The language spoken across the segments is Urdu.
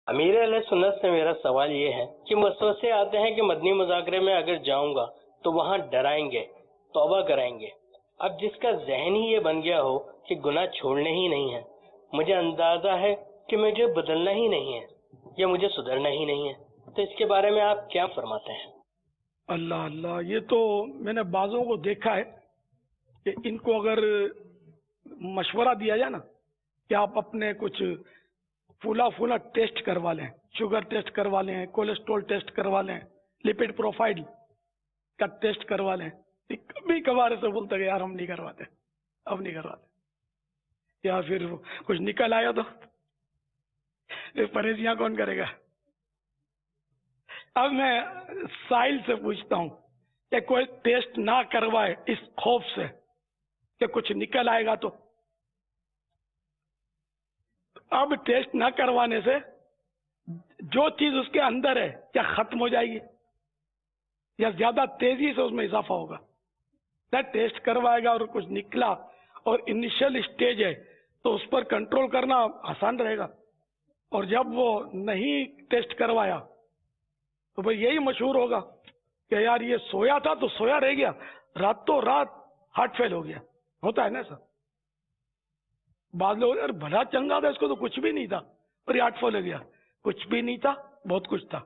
امیر اہل سنت سے میرا سوال یہ ہے کہ وسوسے آتے ہیں کہ مدنی مذاکرے میں اگر جاؤں گا تو وہاں ڈرائیں گے، توبہ کرائیں گے۔ اب جس کا ذہن ہی یہ بن گیا ہو کہ گناہ چھوڑنے ہی نہیں ہے، مجھے اندازہ ہے کہ مجھے بدلنا ہی نہیں ہے یا مجھے سدھرنا ہی نہیں ہے، تو اس کے بارے میں آپ کیا فرماتے ہیں؟ اللہ اللہ، یہ تو میں نے بعضوں کو دیکھا ہے کہ ان کو اگر مشورہ دیا جائے نا کہ آپ اپنے کچھ پھولا ٹیسٹ کروا لیں، شوگر ٹیسٹ کروا لیں، کولیسٹرول ٹیسٹ کروا لیں، لپڈ پروفائل کا ٹیسٹ کروا لیں، کبھی کبھار سے بولتے کہ یار ہم نہیں کرواتے، اب نہیں کرواتے، یا پھر کچھ نکل آیا تو پرہیزیاں کون کرے گا؟ اب میں سائل سے پوچھتا ہوں کہ کوئی ٹیسٹ نہ کروائے اس خوف سے کہ کچھ نکل آئے گا تو اب ٹیسٹ نہ کروانے سے جو چیز اس کے اندر ہے کیا ختم ہو جائے گی یا زیادہ تیزی سے اس میں اضافہ ہوگا؟ ٹیسٹ کروائے گا اور کچھ نکلا اور انیشل اسٹیج ہے تو اس پر کنٹرول کرنا آسان رہے گا، اور جب وہ نہیں ٹیسٹ کروایا تو بھئی یہی مشہور ہوگا کہ یار یہ سویا تھا تو سویا رہ گیا، راتوں رات ہارٹ فیل ہو گیا، ہوتا ہے نا سر؟ بعض لوگ یار بھلا چنگا تھا، اس کو تو کچھ بھی نہیں تھا اور یہ ہارٹ فیل ہو گیا۔ کچھ بھی نہیں تھا، بہت کچھ تھا۔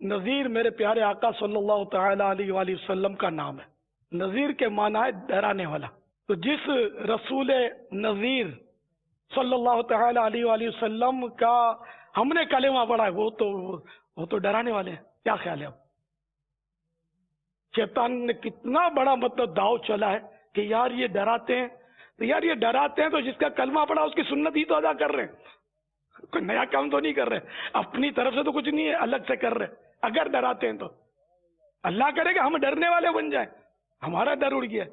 نذیر میرے پیارے آقا صلی اللہ تعالی علیہ وآلہ وسلم کا نام ہے۔ نذیر کے معنی ہے ڈرانے والا۔ تو جس رسول نذیر صلی اللہ تعالی علیہ وآلہ وسلم کا ہم نے کلمہ پڑھا ہے وہ تو ڈرانے والے ہیں۔ کیا خیال ہے اب؟ شیطان نے کتنا بڑا مطلب داؤ چلا ہے کہ یار یہ ڈراتے ہیں، تو یار یہ ڈراتے ہیں تو جس کا کلمہ پڑھا اس کی سنت ہی تو ادا کر رہے ہیں، کوئی نیا کام تو نہیں کر رہے، اپنی طرف سے تو کچھ نہیں ہے الگ سے کر رہے۔ اگر ڈراتے ہیں تو اللہ کرے کہ ہم ڈرنے والے بن جائیں، ہمارا ڈر اڑ گیا۔